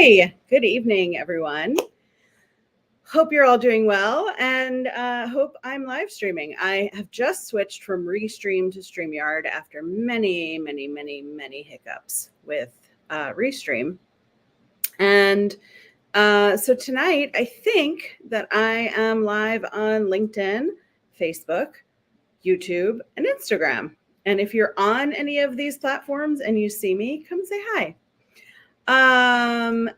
Hi, good evening, everyone. Hope you're all doing well and hope I'm live streaming. I have just switched from Restream to StreamYard after many hiccups with Restream. And so tonight, I think that I am live on LinkedIn, Facebook, YouTube, and Instagram. And if you're on any of these platforms and you see me, come say hi.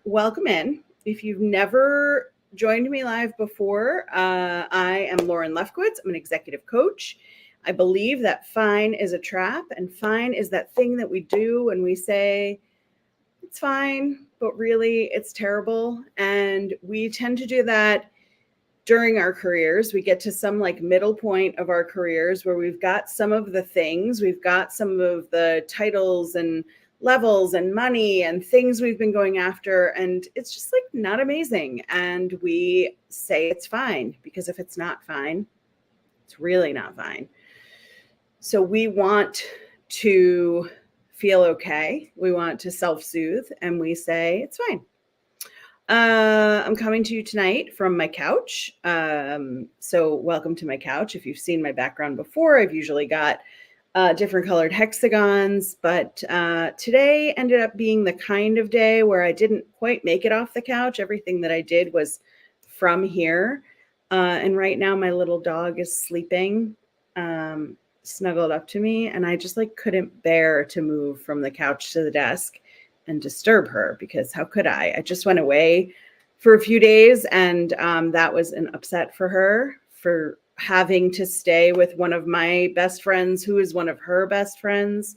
Welcome in. If you've never joined me live before, I am Lauren Lefkowitz. I'm an executive coach. I believe that fine is a trap, and fine is that thing that we do when we say it's fine, but really it's terrible. And we tend to do that during our careers. We get to some like middle point of our careers where we've got some of the things, we've got some of the titles and levels and money and things we've been going after, and it's just like not amazing. And we say it's fine, because if it's not fine, it's really not fine. So we want to feel okay. We want to self-soothe, and we say it's fine. I'm coming to you tonight from my couch. So welcome to my couch. If you've seen my background before, I've usually got different colored hexagons, but today ended up being the kind of day where I didn't quite make it off the couch. Everything that I did was from here. And right now my little dog is sleeping, snuggled up to me, and I just like couldn't bear to move from the couch to the desk and disturb her, because how could I? I just went away for a few days, and that was an upset for her, for having to stay with one of my best friends who is one of her best friends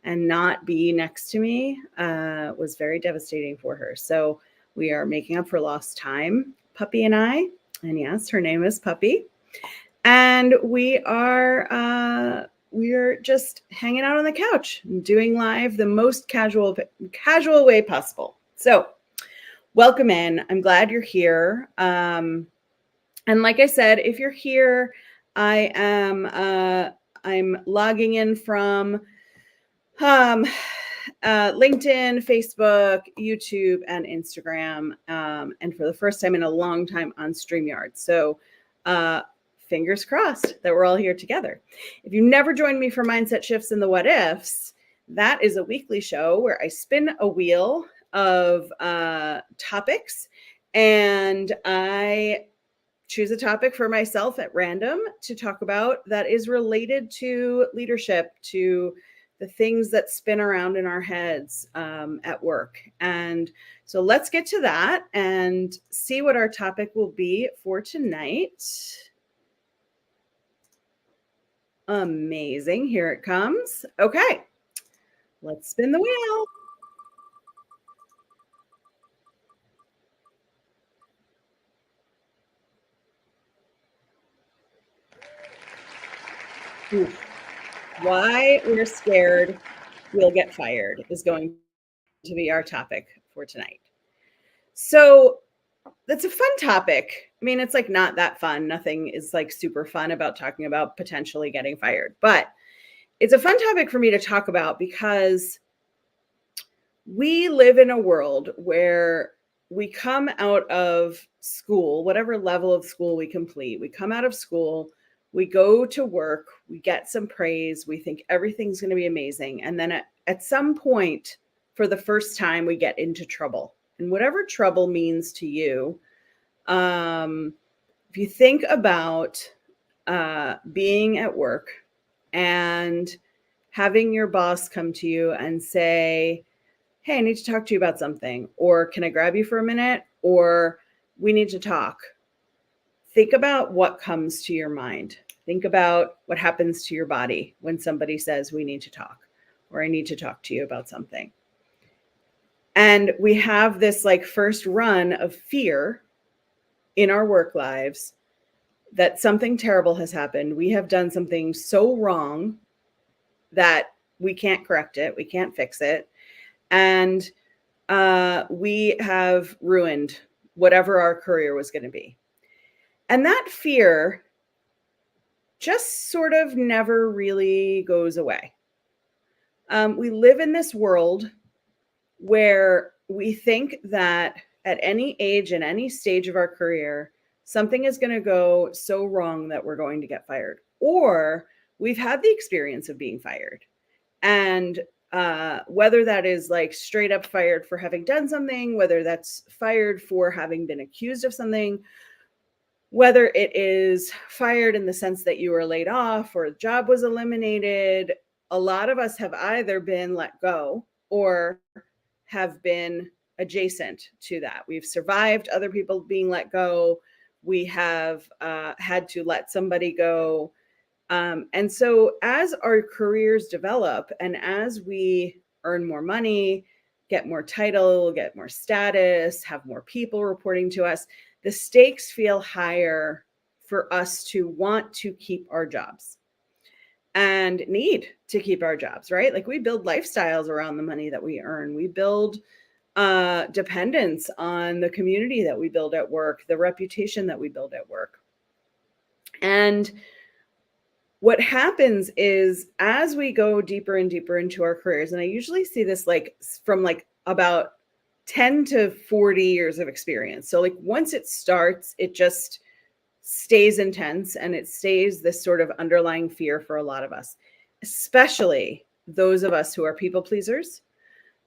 and not be next to me was very devastating for her. So we are making up for lost time, Puppy and I. And yes, her name is Puppy. And we're just hanging out on the couch, doing live the most casual way possible. So welcome in. I'm glad you're here. And like I said, if you're here, I'm logging in from LinkedIn, Facebook, YouTube, and Instagram, and for the first time in a long time on StreamYard. So fingers crossed that we're all here together. If you've never joined me for Mindset Shifts and the What Ifs, that is a weekly show where I spin a wheel of topics, and I choose a topic for myself at random to talk about that is related to leadership, to the things that spin around in our heads at work. And so let's get to that and see what our topic will be for tonight. Amazing. Here it comes. Okay, let's spin the wheel. Why we're scared we'll get fired is going to be our topic for tonight. So that's a fun topic. I mean, it's like not that fun. Nothing is like super fun about talking about potentially getting fired, but it's a fun topic for me to talk about because we live in a world where we come out of school, whatever level of school we complete, we come out of school, we go to work, we get some praise, we think everything's going to be amazing. And then at some point, for the first time, we get into trouble. And whatever trouble means to you, if you think about being at work and having your boss come to you and say, hey, I need to talk to you about something, or can I grab you for a minute, or we need to talk. Think about what comes to your mind. Think about what happens to your body when somebody says we need to talk, or I need to talk to you about something. And we have this like first run of fear in our work lives that something terrible has happened. We have done something so wrong that we can't correct it. We can't fix it. And we have ruined whatever our career was going to be. And that fear just sort of never really goes away. We live in this world where we think that at any age and any stage of our career, something is going to go so wrong that we're going to get fired, or we've had the experience of being fired. And whether that is like straight up fired for having done something, whether that's fired for having been accused of something, whether it is fired in the sense that you were laid off or a job was eliminated, a lot of us have either been let go or have been adjacent to that. We've survived other people being let go. We have had to let somebody go. And so as our careers develop and as we earn more money, get more title, get more status, have more people reporting to us, the stakes feel higher for us to want to keep our jobs and need to keep our jobs, right? Like we build lifestyles around the money that we earn. We build dependence on the community that we build at work, the reputation that we build at work. And what happens is as we go deeper and deeper into our careers, and I usually see this like from like about 10 to 40 years of experience. So like once it starts, it just stays intense and it stays this sort of underlying fear for a lot of us, especially those of us who are people pleasers,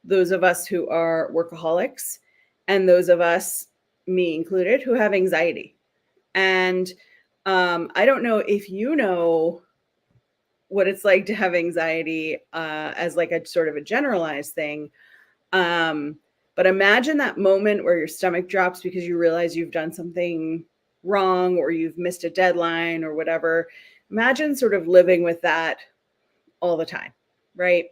those of us who are workaholics, and those of us, me included, who have anxiety. And I don't know if you know what it's like to have anxiety as like a sort of a generalized thing. But imagine that moment where your stomach drops because you realize you've done something wrong or you've missed a deadline or whatever. Imagine sort of living with that all the time, right?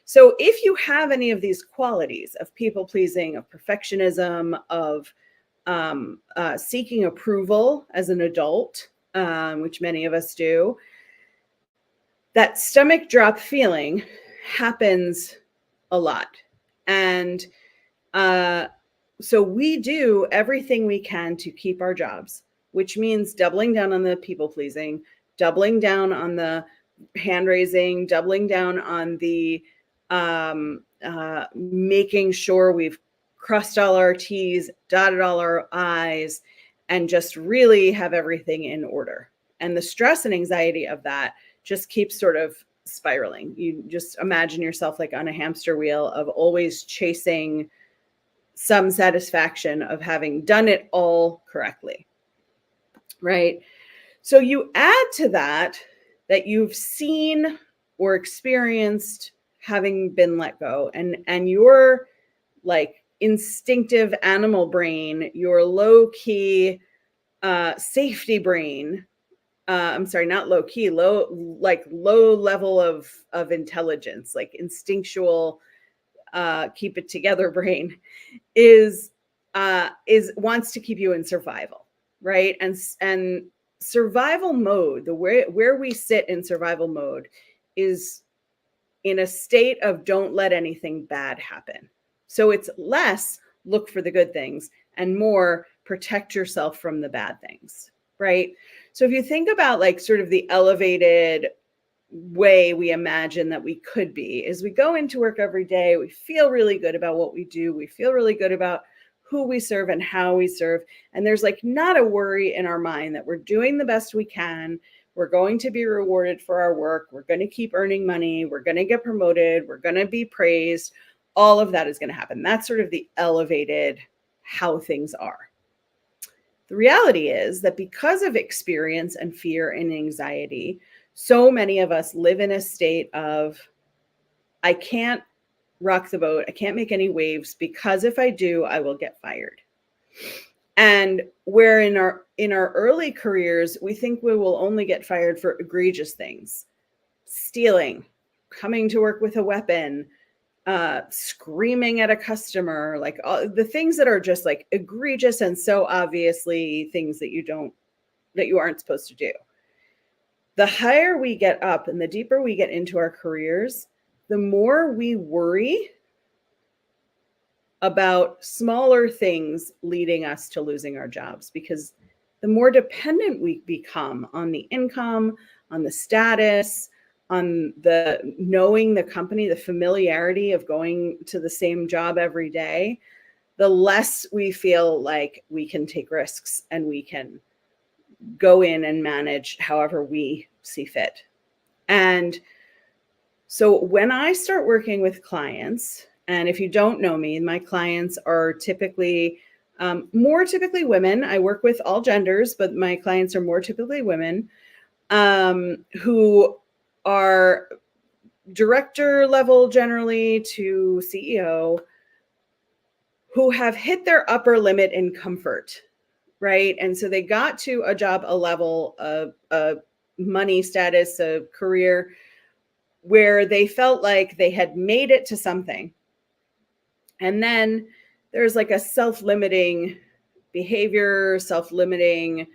So if you have any of these qualities of people pleasing, of perfectionism, of seeking approval as an adult, which many of us do, that stomach drop feeling happens a lot. And so we do everything we can to keep our jobs, which means doubling down on the people pleasing, doubling down on the hand raising, doubling down on the making sure we've crossed all our T's, dotted all our I's, and just really have everything in order. And the stress and anxiety of that just keeps sort of spiraling. You just imagine yourself like on a hamster wheel of always chasing some satisfaction of having done it all correctly, right? So you add to that you've seen or experienced having been let go, and your like instinctive animal brain, your low key safety brain, I'm sorry, not low key, low level of intelligence, like instinctual keep it together brain is wants to keep you in survival, right? And survival mode, the where we sit in survival mode is in a state of don't let anything bad happen. So it's less look for the good things and more protect yourself from the bad things, right? So if you think about like sort of the elevated way we imagine that we could be is we go into work every day, we feel really good about what we do, we feel really good about who we serve and how we serve, and there's like not a worry in our mind that we're doing the best we can, we're going to be rewarded for our work, we're going to keep earning money, we're going to get promoted, we're going to be praised. All of that is going to happen. That's sort of the elevated how things are. The reality is that because of experience and fear and anxiety, so many of us live in a state of, I can't rock the boat, I can't make any waves because if I do, I will get fired. And where in our early careers, we think we will only get fired for egregious things, stealing, coming to work with a weapon, screaming at a customer, like all the things that are just like egregious and so obviously things that you aren't supposed to do. The higher we get up and the deeper we get into our careers, the more we worry about smaller things leading us to losing our jobs, because the more dependent we become on the income, on the status, the knowing the company, the familiarity of going to the same job every day, the less we feel like we can take risks and we can go in and manage however we see fit. And so when I start working with clients, and if you don't know me, my clients are typically more typically women. I work with all genders, but my clients are more typically women who are director level generally to CEO, who have hit their upper limit in comfort, right? And so they got to a job, a level, a money status, a career where they felt like they had made it to something. And then there's like a self-limiting behavior, self-limiting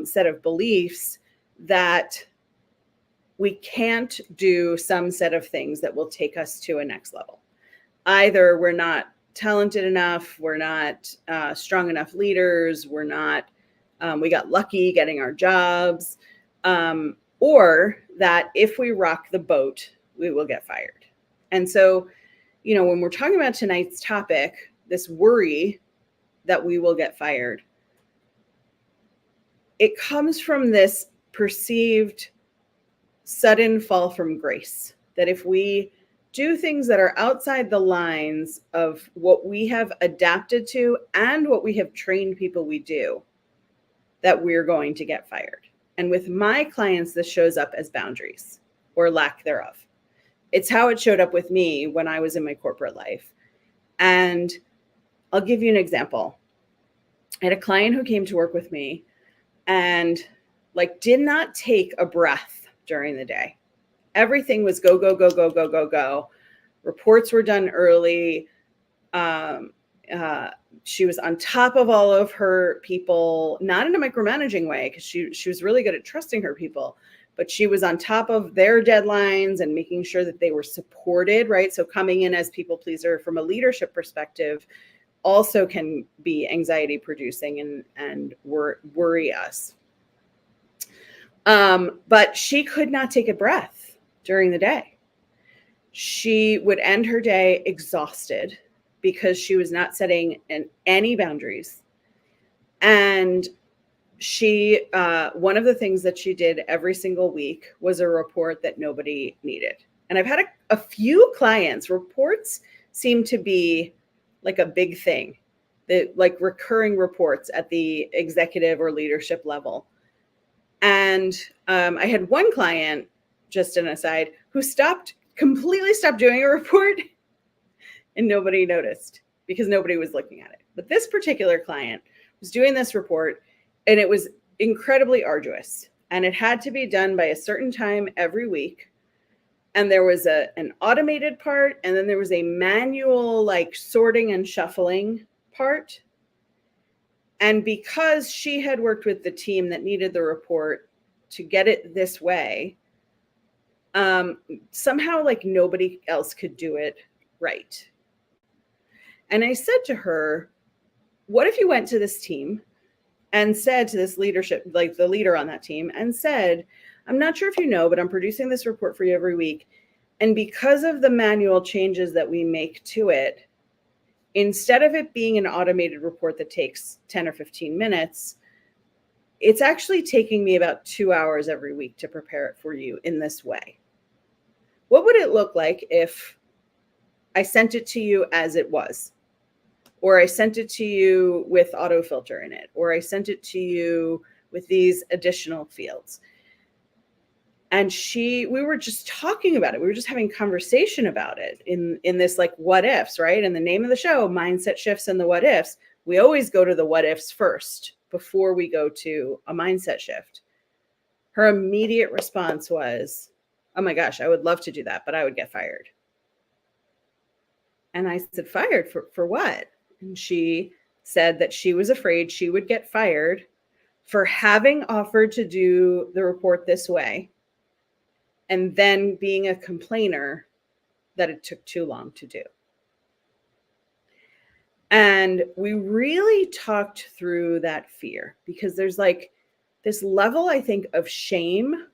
set of beliefs that we can't do some set of things that will take us to a next level. Either we're not talented enough, we're not strong enough leaders, we're not, we got lucky getting our jobs, or that if we rock the boat, we will get fired. And so, you know, when we're talking about tonight's topic, this worry that we will get fired, it comes from this perceived sudden fall from grace, that if we do things that are outside the lines of what we have adapted to and what we have trained people we do, that we're going to get fired. And with my clients, this shows up as boundaries or lack thereof. It's how it showed up with me when I was in my corporate life. And I'll give you an example. I had a client who came to work with me and like did not take a breath during the day. Everything was go, go, go, go, go, go, go. Reports were done early. She was on top of all of her people, not in a micromanaging way, because she was really good at trusting her people, but she was on top of their deadlines and making sure that they were supported, right? So coming in as people pleaser from a leadership perspective also can be anxiety producing and worry us. But she could not take a breath during the day. She would end her day exhausted because she was not setting any boundaries. And she, one of the things that she did every single week was a report that nobody needed. And I've had a few clients, reports seem to be like a big thing, like recurring reports at the executive or leadership level. And I had one client, just an aside, who completely stopped doing a report and nobody noticed because nobody was looking at it. But this particular client was doing this report and it was incredibly arduous and it had to be done by a certain time every week. And there was an automated part and then there was a manual like sorting and shuffling part. And because she had worked with the team that needed the report to get it this way, somehow like nobody else could do it right. And I said to her, what if you went to this team and said to this leadership, like the leader on that team, and said, I'm not sure if you know, but I'm producing this report for you every week. And because of the manual changes that we make to it, instead of it being an automated report that takes 10 or 15 minutes, it's actually taking me about 2 hours every week to prepare it for you in this way. What would it look like if I sent it to you as it was? Or I sent it to you with autofilter in it, or I sent it to you with these additional fields. And we were just talking about it. We were just having conversation about it in this like what ifs, right? And the name of the show, Mindset Shifts and the What Ifs. We always go to the what ifs first before we go to a mindset shift. Her immediate response was, oh my gosh, I would love to do that, but I would get fired. And I said, fired for what? And she said that she was afraid she would get fired for having offered to do the report this way and then being a complainer that it took too long to do. And we really talked through that fear because there's like this level, I think, of shame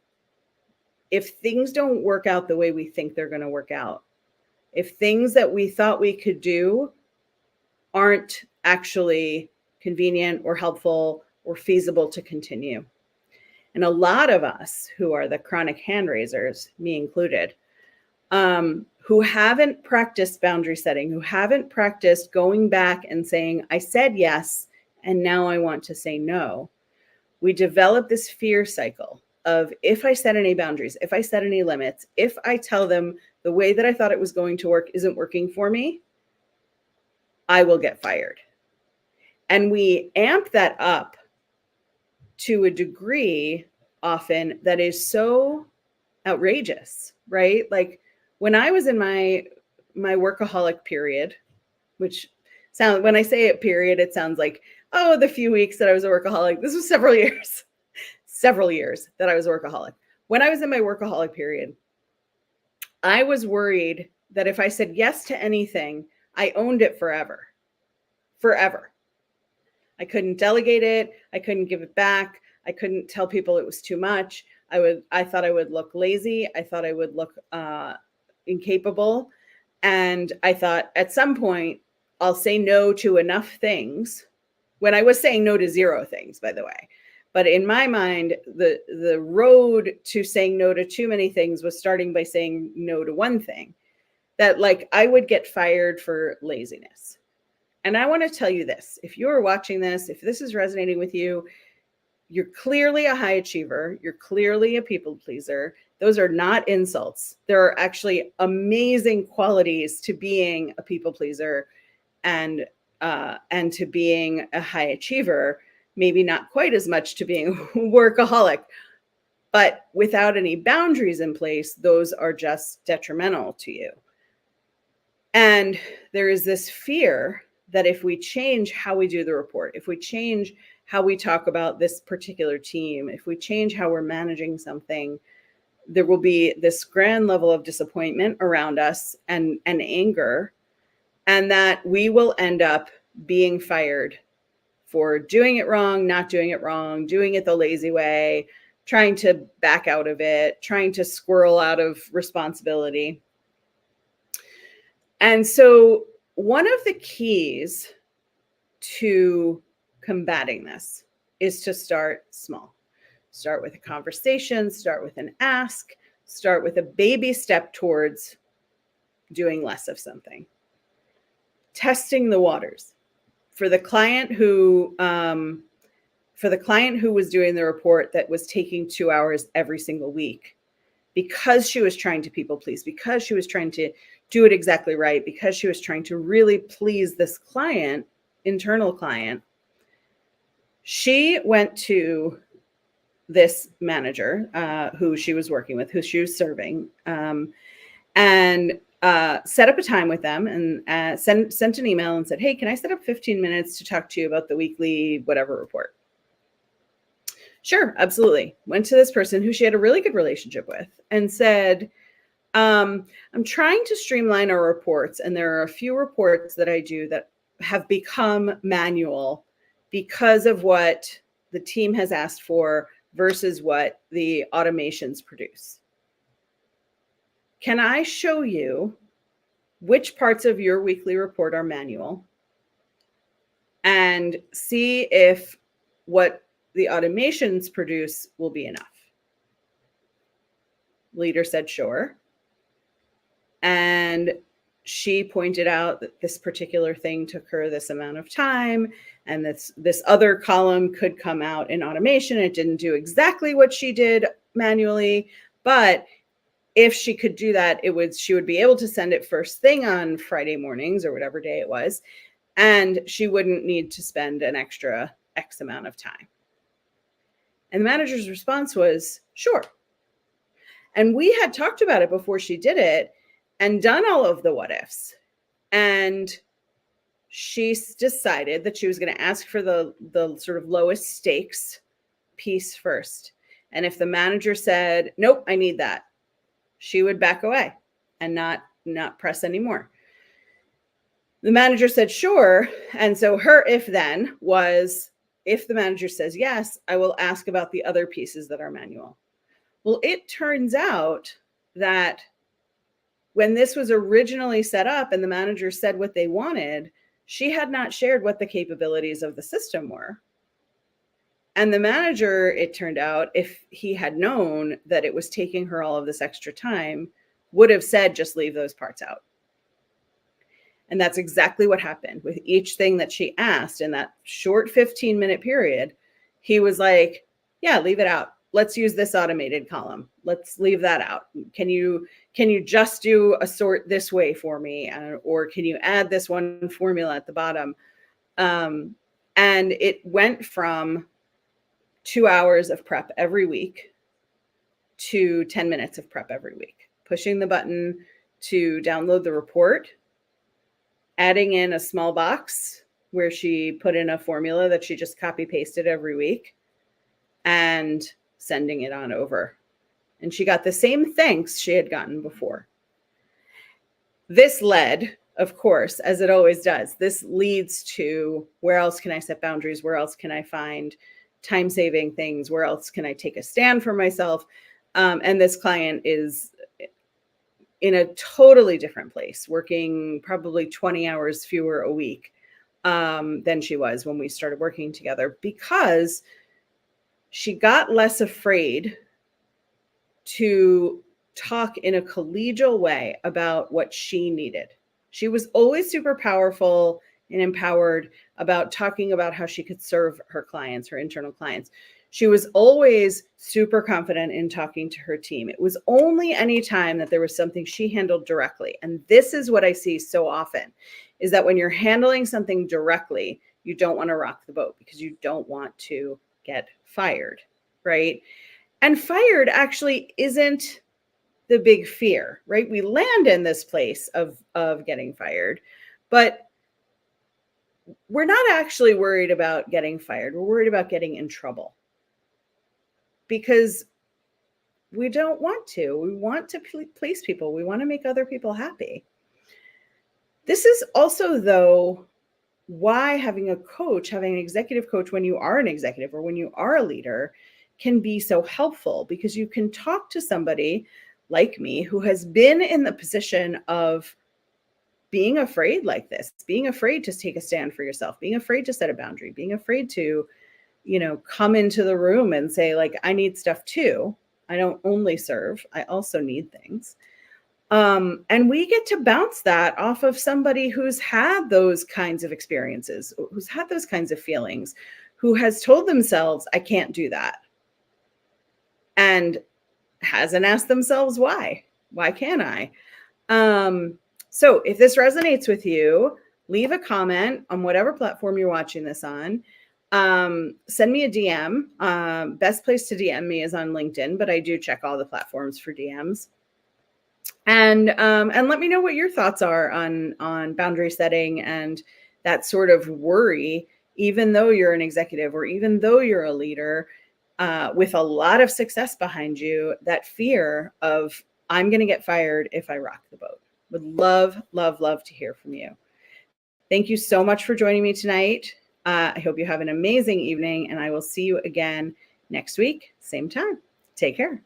if things don't work out the way we think they're going to work out, if things that we thought we could do aren't actually convenient or helpful or feasible to continue. And a lot of us who are the chronic hand raisers, me included, who haven't practiced boundary setting, who haven't practiced going back and saying, I said yes, and now I want to say no. We develop this fear cycle of, if I set any boundaries, if I set any limits, if I tell them the way that I thought it was going to work isn't working for me, I will get fired. And we amp that up to a degree often that is so outrageous, right? Like when I was in my workaholic period, which sounds, when I say it period, it sounds like, oh, the few weeks that I was a workaholic. This was several years that I was a workaholic. When I was in my workaholic period, I was worried that if I said yes to anything, I owned it forever. I couldn't delegate it. I couldn't give it back. I couldn't tell people it was too much. I thought I would look lazy. I thought I would look incapable. And I thought at some point I'll say no to enough things, when I was saying no to zero things, by the way. But in my mind, the road to saying no to too many things was starting by saying no to one thing, that like I would get fired for laziness. And I want to tell you this, if you're watching this, if this is resonating with you, you're clearly a high achiever. You're clearly a people pleaser. Those are not insults. There are actually amazing qualities to being a people pleaser and to being a high achiever. Maybe not quite as much to being a workaholic, but without any boundaries in place, those are just detrimental to you. And there is this fear that if we change how we do the report, if we change how we talk about this particular team, if we change how we're managing something, there will be this grand level of disappointment around us and anger, and that we will end up being fired for doing it wrong, not doing it wrong, doing it the lazy way, trying to back out of it, trying to squirrel out of responsibility. And so one of the keys to combating this is to start small. Start with a conversation, start with an ask, start with a baby step towards doing less of something. Testing the waters. For the client who was doing the report that was taking 2 hours every single week, because she was trying to people please, because she was trying to do it exactly right, because she was trying to really please this client, internal client, she went to this manager who she was working with, who she was serving, and set up a time with them and sent an email and said, hey, can I set up 15 minutes to talk to you about the weekly whatever report? Sure, absolutely. Went to this person who she had a really good relationship with and said, I'm trying to streamline our reports, and there are a few reports that I do that have become manual because of what the team has asked for versus what the automations produce. Can I show you which parts of your weekly report are manual and see if what the automations produce will be enough? Leader said, sure. And she pointed out that this particular thing took her this amount of time, and this other column could come out in automation. It didn't do exactly what she did manually, but if she could do that, she would be able to send it first thing on Friday mornings or whatever day it was, and she wouldn't need to spend an extra X amount of time. And the manager's response was, sure. And we had talked about it before she did it and done all of the what ifs. And she decided that she was going to ask for the sort of lowest stakes piece first. And if the manager said, nope, I need that, she would back away and not press anymore. The manager said, sure. And so her if then was, if the manager says yes, I will ask about the other pieces that are manual. Well, it turns out that when this was originally set up and the manager said what they wanted, she had not shared what the capabilities of the system were. And the manager, it turned out, if he had known that it was taking her all of this extra time, would have said, just leave those parts out. And that's exactly what happened with each thing that she asked in that short 15-minute period. He was like, yeah, leave it out. Let's use this automated column. Let's leave that out. Can you just do a sort this way for me? Or can you add this one formula at the bottom? And it went from 2 hours of prep every week to 10 minutes of prep every week, pushing the button to download the report, adding in a small box where she put in a formula that she just copy pasted every week, and sending it on over. And she got the same thanks she had gotten before. This led, of course, as it always does, this leads to where else can I set boundaries? Where else can I find time-saving things? Where else can I take a stand for myself? And this client is in a totally different place, working probably 20 hours fewer a week than she was when we started working together, because she got less afraid to talk in a collegial way about what she needed. She was always super powerful and empowered about talking about how she could serve her clients, her internal clients. She was always super confident in talking to her team. It was only any time that there was something she handled directly. And this is what I see so often, is that when you're handling something directly, you don't want to rock the boat because you don't want to get fired, right? And fired actually isn't the big fear, right? We land in this place of getting fired, but we're not actually worried about getting fired. We're worried about getting in trouble, because we don't want to. We want to please people. We want to make other people happy. This is also, though, why having a coach, having an executive coach when you are an executive or when you are a leader can be so helpful, because you can talk to somebody like me who has been in the position of being afraid like this, being afraid to take a stand for yourself, being afraid to set a boundary, being afraid to come into the room and say, like, I need stuff too. I don't only serve, I also need things. And we get to bounce that off of somebody who's had those kinds of experiences, who's had those kinds of feelings, who has told themselves, I can't do that, and hasn't asked themselves why. Why can't I? So if this resonates with you, leave a comment on whatever platform you're watching this on. Send me a DM. Best place to DM me is on LinkedIn, but I do check all the platforms for DMs. And let me know what your thoughts are on boundary setting and that sort of worry, even though you're an executive or even though you're a leader with a lot of success behind you, that fear of, I'm going to get fired if I rock the boat. Would love, love, love to hear from you. Thank you so much for joining me tonight. I hope you have an amazing evening, and I will see you again next week, same time. Take care.